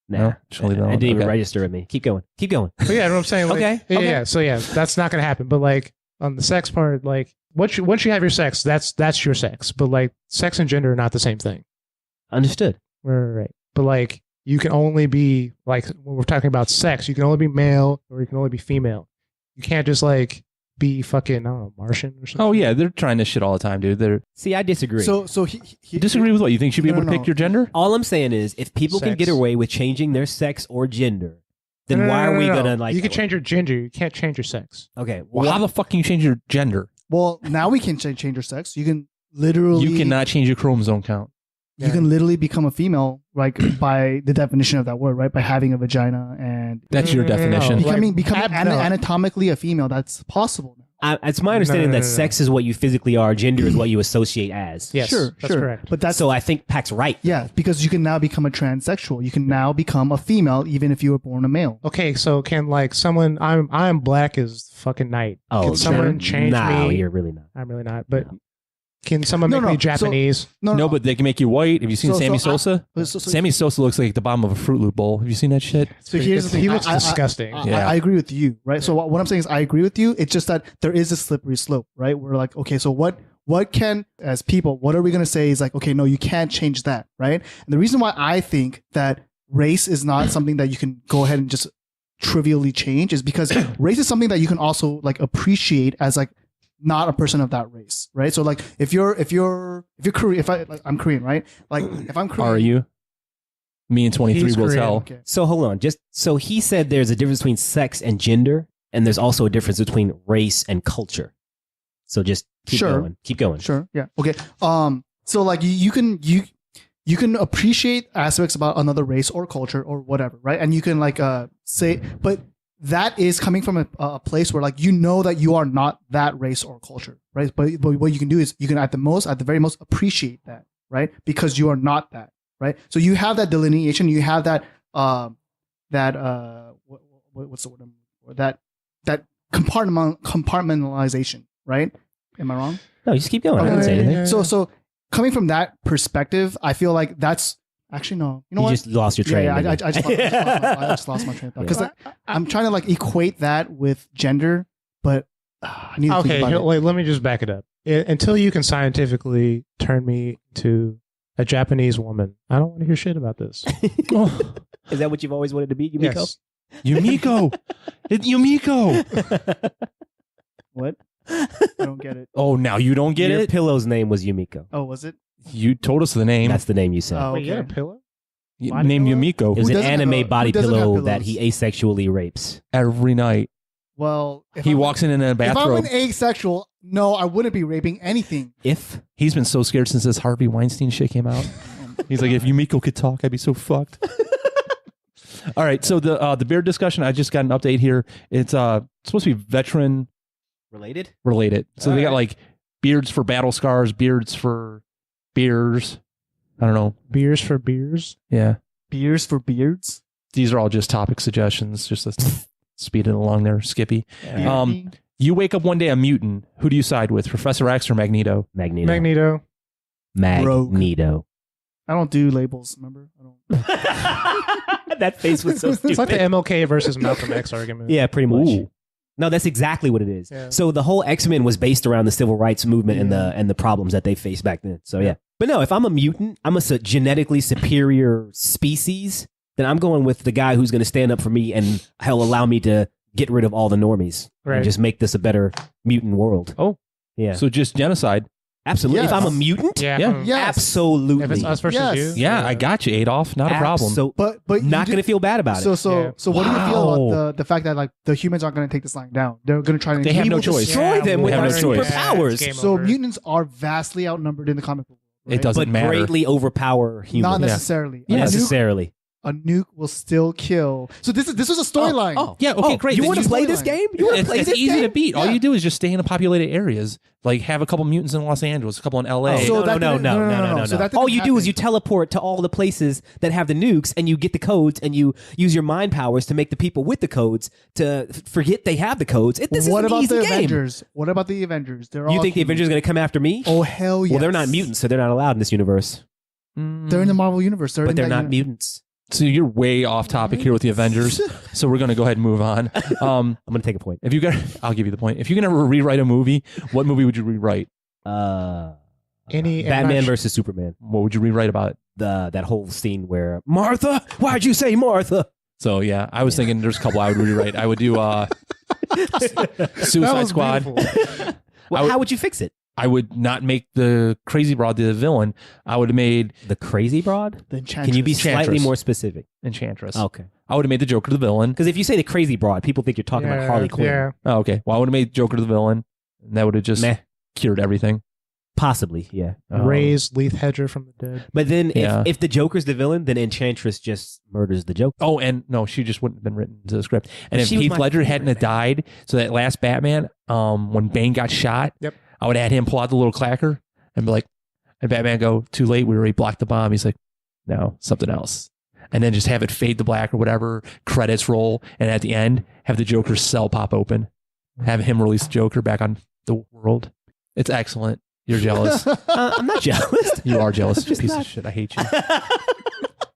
Nah, No? Just leave it it alone. didn't even Okay. register with me. Keep going. But yeah, you know what I'm saying. Like, Okay, Yeah, okay. yeah. So yeah, that's not gonna happen. But like on the sex part, like once you have your sex, that's your sex. But like sex and gender are not the same thing. Understood. Right. But like you can only be like when we're talking about sex, you can only be male or you can only be female. You can't just like be fucking I don't know Martian or something. Oh, yeah. They're trying this shit all the time, dude. See, I disagree. so he You disagree with what? You think you should be able to pick your gender? all I'm saying is, if people can Sex. get away with changing their sex or gender, then No, why are we no. gonna like? You can change your gender. You can't change your sex. Okay. Well, how the fuck can you change your gender? Well, now we can change your sex. You can literally. You cannot change your chromosome count. You can literally become a female, like by the definition of that word, right? By having a vagina and That's your No. definition. Like, becoming no. anatomically a female. That's possible now. It's my understanding No. that sex is what you physically are, gender is what you associate as. Yes, Sure, that's correct. But that's So I think Pac's right. yeah, because you can now become a transsexual. You can now become a female, even if you were born a male. Okay, so can like someone I'm black as fucking night. Oh, Can someone change no, me? you're really not. I'm really not, but can someone No, make no, me so- Japanese? No, but they can make you white. Have you seen So- Sammy so I- Sosa? so- Sammy Sosa looks like the bottom of a Fruit Loop bowl. Have you seen that shit? So here's the thing. He looks I- disgusting. Yeah. I agree with you, right? So what I'm saying is I agree with you. It's just that there is a slippery slope, right? We're like, okay, so what can, as people, what are we going to say is like, okay, no, you can't change that, right? And the reason why I think that race is not something that you can go ahead and just trivially change is because race is something that you can also like appreciate as like not a person of that race, right? So like if you're Korean, I'm Korean, right? Like if I'm Korean, Are you? Me and 23 He's will Korean. tell. Okay. So hold on. So he said there's a difference between sex and gender, and there's also a difference between race and culture. So just keep Sure. going. Keep going. Sure. Yeah. Okay. So like you can appreciate aspects about another race or culture or whatever, right? And you can like say, but that is coming from a place where like you know that you are not that race or culture, right? But what you can do is you can at the very most appreciate that, right? Because you are not that, right? So you have that delineation, you have that what's the word? That compartmentalization, right? Am I wrong? No, you just keep going. I didn't say Okay. anything. So coming from that perspective, I feel like that's actually no. You know You what? just lost your train. Yeah, didn't I you? just lost my train of thought because I'm trying to like equate that with gender, but I need to Okay, think about it. wait, let me just back it up. Until you can scientifically turn me to a Japanese woman, I don't want to hear shit about this. Is that what you've always wanted to be, Yumiko? Yes. Yumiko. Yumiko. What? I don't get it. Oh, now you don't get Your it? pillow's name was Yumiko. Oh, was it? You told us the name. That's the name you said. Oh, Wait, you got a okay. pillow? Name pillow? Yumiko It was Who an doesn't have anime a- body who doesn't have pillow that pillows? he asexually rapes. every night. Well, if He I'm- walks in a If I'm bathrobe. an asexual, no, I wouldn't be raping anything. If He's been so scared since this Harvey Weinstein shit came out. He's like, if Yumiko could talk, I'd be so fucked. All right, so the beard discussion, I just got an update here. It's supposed to be veteran related, related. So they got like beards for battle scars, beards for beers. I don't know. Beers for beers? Yeah. Beers for beards. These are all just topic suggestions, just to speed it along there, Skippy. Beardy? You wake up one day a mutant. Who do you side with, Professor X or Magneto? Magneto, Magneto. Magneto. I don't do labels. Remember? I don't. That face was so stupid. It's like the MLK versus Malcolm X argument. Yeah, pretty much. Ooh. No, that's exactly what it is. Yeah. So the whole X-Men was based around the civil rights movement and the problems that they faced back then. So yeah. But no, if I'm a mutant, I'm a genetically superior species, then I'm going with the guy who's going to stand up for me and he'll allow me to get rid of all the normies Right. and just make this a better mutant world. Oh. Yeah. So just genocide. Absolutely. Yes. If I'm a mutant, Yeah. Yeah. Yes. absolutely. If it's us versus Yes. you. Yeah, I got you, Adolf. Not a problem. But you not do- going to feel bad about So it. what do you feel Wow. about the fact that like the humans aren't going to take this line down? They're going to try to. They have We no will choice. destroy them with have our no choice. superpowers. it's game So over. mutants are vastly outnumbered in the comic book. Right? It doesn't but matter. greatly overpower humans. Not Yeah. necessarily. Yeah. necessarily. A nuke will still kill. So this was a storyline. Oh, Yeah, okay, oh, great. You Then want to you- play this game? You want to It's, play it's this easy game? to beat. All Yeah. you do is just stay in the populated areas. Like have a couple mutants in Los Angeles, a couple in LA. Oh, So that no. didn't- So that All didn't you do is happen. you teleport to all the places that have the nukes, and you get the codes, and you use your mind powers to make the people with the codes to forget they have the codes. This What is an about easy the game. Avengers? What about the Avengers? They're You all think the humans. Avengers are going to come after me? Oh hell yes. Well, they're not mutants, so they're not allowed in this universe. They're in the Marvel universe. They're But in they're that not uni- mutants. So you're way off topic here with the Avengers. So we're going to go ahead and move on. I'm going to take a point. If you got, I'll give you the point. If you can ever rewrite a movie, what movie would you rewrite? Any Batman I'm not versus Superman. What would you rewrite about it? That whole scene where Martha, why'd you say Martha? So yeah, I was thinking there's a couple I would rewrite. I would do Suicide Squad. Well, how would you fix it? I would not make the crazy broad the villain. I would have made The crazy broad? The Can you be Enchantress. slightly Enchantress. more specific? Enchantress. Okay. I would have made the Joker the villain. Because if you say the crazy broad, people think you're talking about Harley Quinn. Yeah. Oh, okay. Well, I would have made Joker the villain. And that would have just Meh. cured everything. Possibly, yeah. Raise Leith Hedger from the dead. But then Yeah. if the Joker's the villain, then Enchantress just murders the Joker. Oh, and no, she just wouldn't have been written into the script. And if She was Heath my Ledger favorite hadn't have died, so that last Batman, when Bane got shot, Yep. I would have had him pull out the little clacker and be like, and Batman go, too late, we already blocked the bomb. He's like, no, something else. And then just have it fade to black or whatever, credits roll, and at the end, have the Joker's cell pop open. Have him release the Joker back on the world. It's excellent. You're jealous. I'm not jealous. You are jealous. Just Piece not. of shit. I hate you.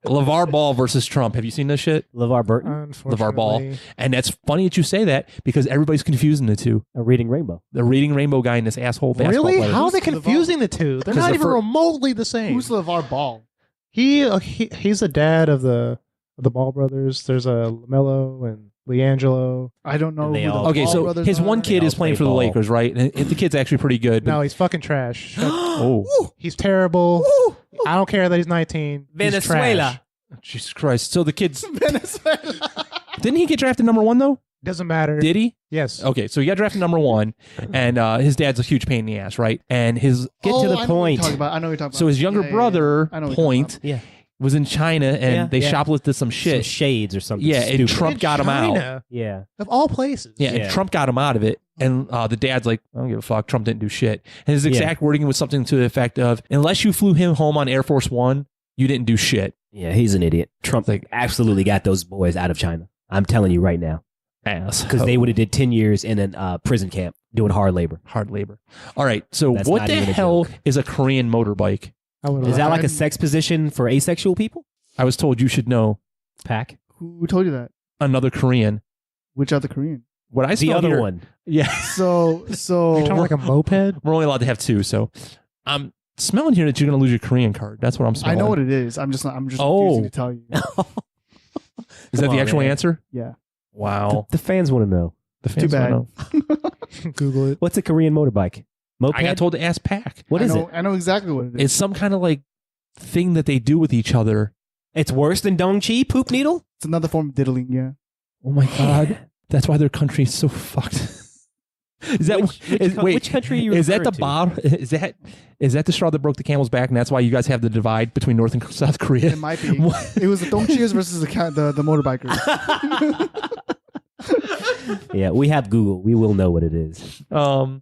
LeVar Ball versus Trump. Have you seen this shit? LeVar Burton, LeVar Ball. Unfortunately. And that's funny that you say that because everybody's confusing the two. a reading rainbow. The reading rainbow guy and this asshole basketball Really? player. How are they Who's LeVar? confusing the two? They're 'Cause not the even fir- remotely the same. Who's LeVar Ball? He's the dad of the Ball brothers. There's a LaMelo and Leangelo. I don't know. And they who the all- Okay, Ball so brothers his are. one kid They is all playing play for the ball. Lakers, right? And the kid's actually pretty good. but- No, he's fucking trash. oh, He's terrible. I don't care that he's 19. He's trash. Venezuela. Jesus Christ. So the kid's... Venezuela. Didn't he get drafted number 1, though? Doesn't matter. Did he? Yes. Okay, so he got drafted number 1, and his dad's a huge pain in the ass, right? And his... Get to the I know what you're point. talking about. I know what you're talking about. So his younger Yeah, yeah, yeah. brother, I know what you're talking Point, Yeah. was in China, and Yeah, they yeah. shoplifted some Some shit. shades or something. Yeah, and stupid. Trump got him out. China, Yeah. of all places. Yeah, Yeah. and Trump got him out of it. And the dad's like, I don't give a fuck. Trump didn't do shit. And his exact wording was something to the effect of, unless you flew him home on Air Force One, you didn't do shit. Yeah, he's an idiot. Trump Like- absolutely got those boys out of China. I'm telling you right now. Ass. Because they would have did 10 years in a prison camp doing hard labor. Hard labor. All right. So That's what not the even a hell joke. is a Korean motorbike? I would Is that like a I'm- sex position for asexual people? I was told you should know Pack. Who told you that? another Korean. Which other Korean? What I The saw other here- one. Yeah. So You're talking like a moped? We're only allowed to have 2. So I'm smelling here that you're going to lose your Korean card. That's what I'm I smelling. know what it is. I'm just Oh. refusing to tell you. Is that Come the on, actual man. answer? Yeah. Wow. The fans want to know. The fans Too bad. don't know. Google it. What's a Korean motorbike? Moped? I got told to ask Pack. What is it? I know exactly what it is. It's some kind of like thing that they do with each other. It's worse than Dong Chi poop needle? It's another form of diddling, yeah. Oh my god, that's why their country is so fucked. Is that which country are you is that the referring to? bottom? Is that the straw that broke the camel's back, and that's why you guys have the divide between North and South Korea? It might be. It was the Dongchias versus the motorbikers. Yeah, we have Google. We will know what it is. Let's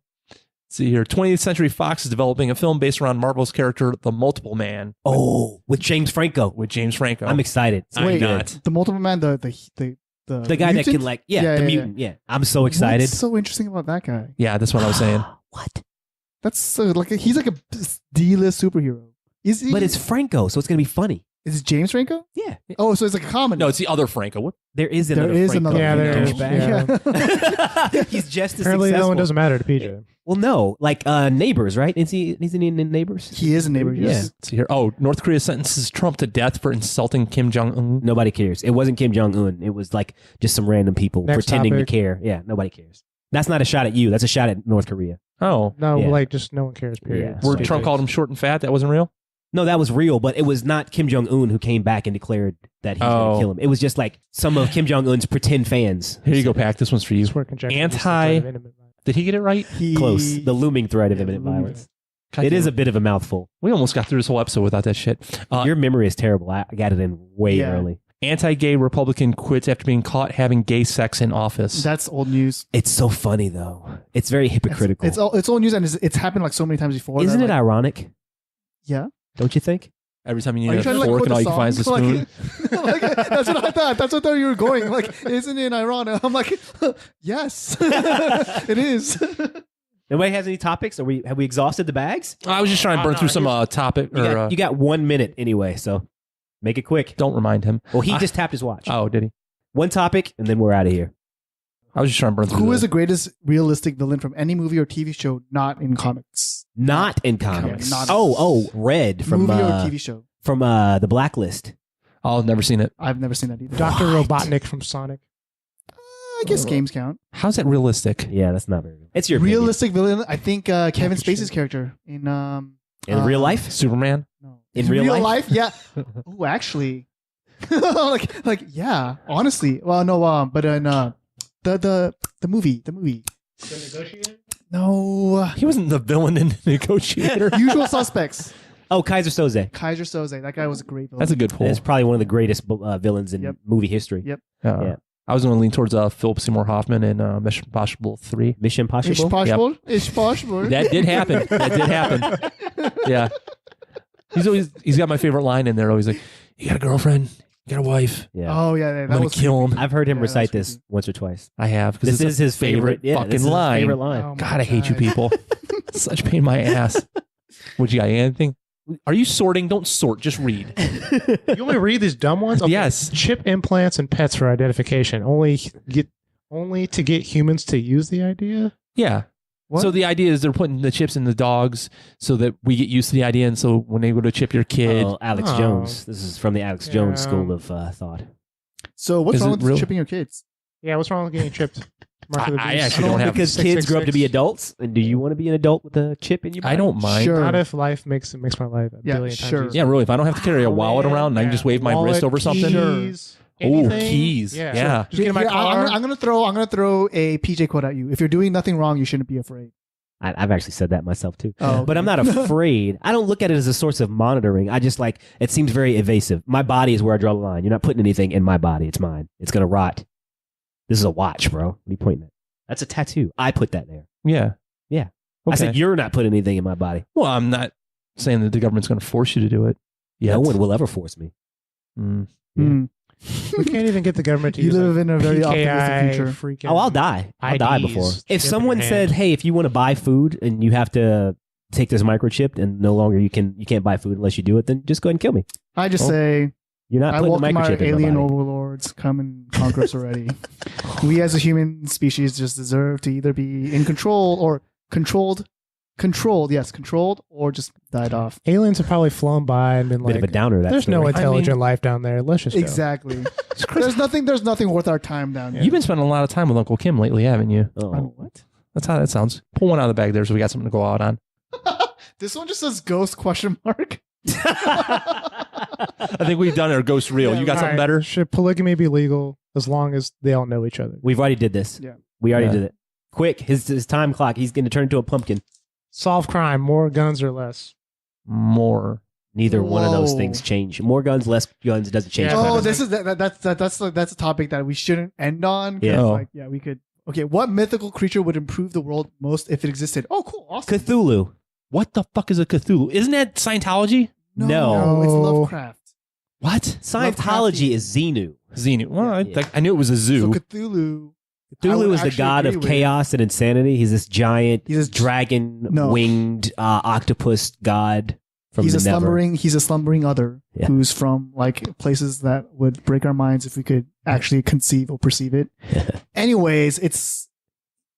see here. 20th Century Fox is developing a film based around Marvel's character, the Multiple Man, Oh, with James Franco. with James Franco. I'm excited. I'm Wait, not. The multiple man, the The guy that mutant? can the mutant. Yeah. I'm so excited. What's so interesting about that guy? Yeah, that's what I was saying. What? That's so like he's like a D-list superhero. Is he? But it's Franco, so it's gonna be funny. Is it James Franco? Yeah. Oh, so it's like a comedy. No, it's the other Franco. What? There is There another is Franco. another Yeah, there is. Douchebag. Yeah. He's just as Apparently, successful. that one doesn't matter to PJ. Well, no, like Neighbors, right? Is he in Neighbors? He is a neighbor. Yes. Let's see here. Oh, North Korea sentences Trump to death for insulting Kim Jong-un. Nobody cares. It wasn't Kim Jong-un. It was like just some random people Next pretending topic. to care. Yeah, nobody cares. That's not a shot at you. That's a shot at North Korea. Oh, No, Yeah. like just no one cares. Period. Yeah. where Trump called him short and fat. That wasn't real. No, that was real, but it was not Kim Jong-un who came back and declared that he was going Oh. to kill him. It was just like some of Kim Jong-un's pretend fans. Here you go, Pack. This one's for you. Just work conjecture. Did he get it right? Close. The looming threat of imminent looming violence. God, It is a bit of a mouthful. We almost got through this whole episode without that shit. Your memory is terrible. I got it in way Yeah. early. Anti-gay Republican quits after being caught having gay sex in office. That's old news. It's so funny, though. It's very hypocritical. It's old news, and it's happened like so many times before. Isn't that, it like, ironic? Yeah. Don't you think? Every time you Are need you a trying to like fork quote and all the you can find is a spoon. song? Like, that's what I thought. That's what I thought you were going. Like, isn't it ironic? I'm like, yes, it is. Nobody has any topics? Have we exhausted the bags? I was just trying to burn through some topic. You got 1 minute anyway, so make it quick. Don't remind him. Well, he just tapped his watch. Oh, did he? One topic, and then we're out of here. I was just trying to burn through. Who is the greatest realistic villain from any movie or TV show not in comics? Not in comics. Not- Red from movie or TV show? from The Blacklist. I've never seen it. I've never seen that either. Dr. Robotnik from Sonic. I guess games count. How's that realistic? Yeah, that's not very good. It's your Realistic villain. I think Kevin Spacey's character in opinion. In real life? Superman? No. In real life? Yeah. Oh, actually, like yeah. Honestly, well, no. But in the movie. The Negotiator? No. He wasn't the villain in Negotiator. Usual Suspects. Oh, Kaiser Soze. Kaiser Soze. That guy was a great villain. That's a good pull. That's probably one of the greatest villains in Yep. movie history. Yep. Yeah. I was going to lean towards Philip Seymour Hoffman in Mission Impossible 3. Mission It's Impossible? possible. It's possible. That did happen. That did happen. Yeah. He's got my favorite line in there. Always like, you got a girlfriend, you got a wife. Yeah. Oh yeah, that I'm going was to kill him. I've heard him Yeah, recite that's this once or twice. I have. 'cause This it's is a his favorite fucking this is his line. favorite line. Oh my God, I hate you God. people. Such pain in my ass. Would you got anything? Are you sorting? Don't sort. Just read. You only read these dumb ones? Okay. Yes. Chip implants and pets for identification. Only to get humans to use the idea? Yeah. What? So the idea is they're putting the chips in the dogs so that we get used to the idea. And so when they go to chip your kid, Oh, Alex Oh. Jones. This is from the Alex Jones Yeah. school of thought. So what's Is wrong it with real? chipping your kids? Yeah, what's wrong with getting chipped? Mark of the I beast. actually don't have- Because kids grow up to be 666. adults, and do you want to be an adult with a chip in your body? I don't mind. Sure. Not if life makes my life a Yeah, billion sure. times Yeah, really. If I don't have to carry a wallet man. around and I can just wave my Wallet, wrist over something. keys, Oh, anything. keys. Yeah. Just get in my Yeah, car. I'm gonna throw a PJ quote at you. If you're doing nothing wrong, you shouldn't be afraid. I've actually said that myself too. Oh, But I'm not afraid. I don't look at it as a source of monitoring. I just like, it seems very evasive. My body is where I draw the line. You're not putting anything in my body. It's mine. It's going to rot. This is a watch, bro. What are you pointing at? That's a tattoo. I put that there. Yeah. Yeah. Okay. I said, you're not putting anything in my body. Well, I'm not saying that the government's going to force you to do it. Yet. No one will ever force me. Mm. Hmm. We can't even get the government to You use live like in a very optimistic PKI future. freaking Oh, I'll die. I'll die IDs before. chip If in someone your said, hand. hey, if you want to buy food and you have to take this microchip and no longer you can't buy food unless you do it, then just go ahead and kill me. I just Oh. say You're not I putting the welcome our microchip in alien my body. overlords. Come and conquer us already. We as a human species just deserve to either be in control or controlled, or just died off. aliens have probably flown by and been Bit of a like, downer. That "There's no story. intelligent life down there. Let's just go." Exactly. There's nothing worth our time down here. You've been spending a lot of time with Uncle Kim lately, haven't you? Oh. On what? That's how that sounds. Pull one out of the bag there so we got something to go out on. This one just says ghost question mark. I think we've done our ghost reel. Yeah, You got All something right, better? Should polygamy be legal as long as they all know each other? We've already did this. Yeah. We already Yeah. did it. Quick, his time clock. He's going to turn into a pumpkin. Solve crime, more guns or less. More. Neither one of those Whoa. things change. More guns, less guns. It doesn't change. Yeah, crime. Oh, that's a topic that we shouldn't end on. 'Cause, Yeah. like, yeah, we could. Okay, what mythical creature would improve the world most if it existed? Oh, cool, awesome. Cthulhu. What the fuck is a Cthulhu? Isn't that Scientology? No. It's Lovecraft. What? Scientology is Xenu. Xenu. Well, Yeah. I knew it was a zoo. So Cthulhu. I Cthulhu would is the actually god agree of with- chaos and insanity. He's this giant, He's this- dragon-winged octopus god from He's the a never. slumbering other Yeah. who's from like places that would break our minds if we could actually conceive or perceive it. Anyways,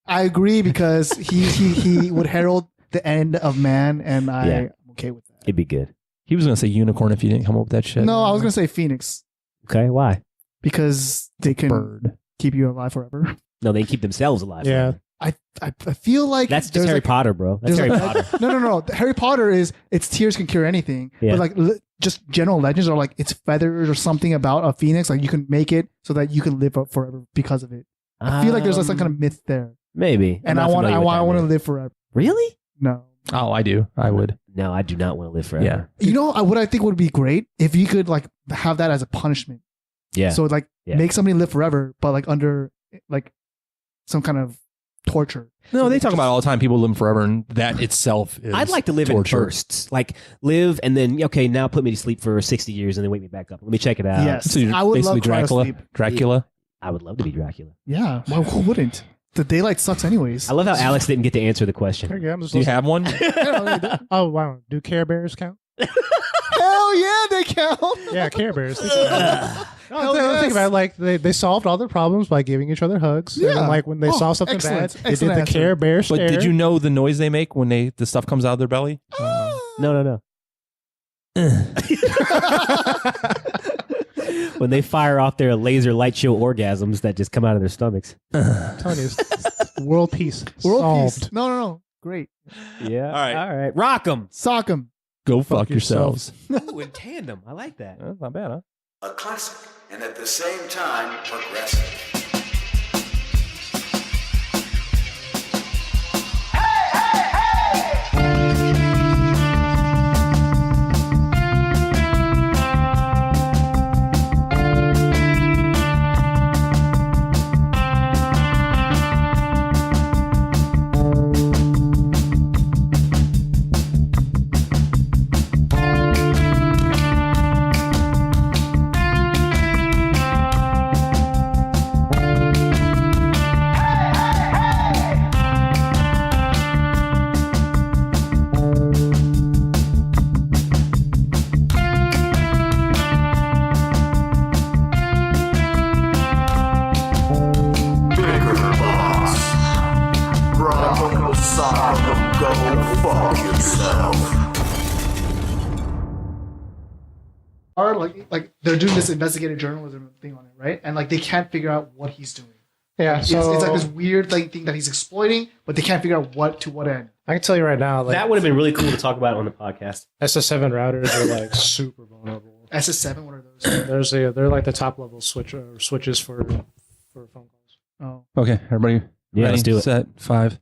I agree because he would herald the end of man, and Yeah. I'm okay with that. It'd be good. He was going to say unicorn if you didn't come up with that shit. No, I was gonna say Phoenix Okay, why? because they can Bird. keep you alive forever. No, they keep themselves alive. Yeah. I feel like That's just there's Harry like- Potter, bro. That's there's Harry like- Potter. No. Harry Potter is its tears can cure anything. Yeah. But like just general legends are like its feathers or something about a phoenix. Like you can make it so that you can live up forever because of it. I feel like there's like some kind of myth there, maybe. and I want to live forever. Really? No, Oh, I do. I would. No, I do not want to live forever. Yeah. you know what I think would be great if you could like have that as a punishment. Yeah. So like Yeah. make somebody live forever, but like under like some kind of torture. No, they talk about it all the time. People living forever, and that itself is. I'd like to live torture. in bursts. Like live and then okay, now put me to sleep for 60 years and then wake me back up. Let me check it out. Yes. So you're I would basically love Cryo Dracula. Sleep. Dracula. I would love to be Dracula. Yeah, why, who wouldn't? The daylight sucks anyways. I love how Alex didn't get to answer the question. Okay, I'm just Do you listening. have one? Oh, wow. Do Care Bears count? Hell yeah, they count. Yeah, Care Bears. Think about it. Hell No, yes. think about it. Like they solved all their problems by giving each other hugs. And Yeah. then, like when they Oh, saw something excellent. bad, they Excellent did the answer. Care Bear stare. But did you know the noise they make when the stuff comes out of their belly? No. When they fire off their laser light show orgasms that just come out of their stomachs. I'm telling you, it's world peace. World solved. peace. No. Great. Yeah. All right. Rock them. Sock 'em. Go fuck yourselves. yourselves. Ooh, in tandem. I like that. That's not bad, huh? A classic, and at the same time, progressive. Bicker boss. Rock 'em, sock 'em, go fuck yourself. Are like they're doing this investigative journalism thing on it, right? And like they can't figure out what he's doing. Yeah, It's so like this weird like thing that he's exploiting, but they can't figure out what end. I can tell you right now, like That would have been really cool to talk about on the podcast. SS7 routers are like super vulnerable. SS7, what are those? They're like the top level switches for phone calls. Oh, Okay, everybody. Yeah, ready, let's do it. Set 5,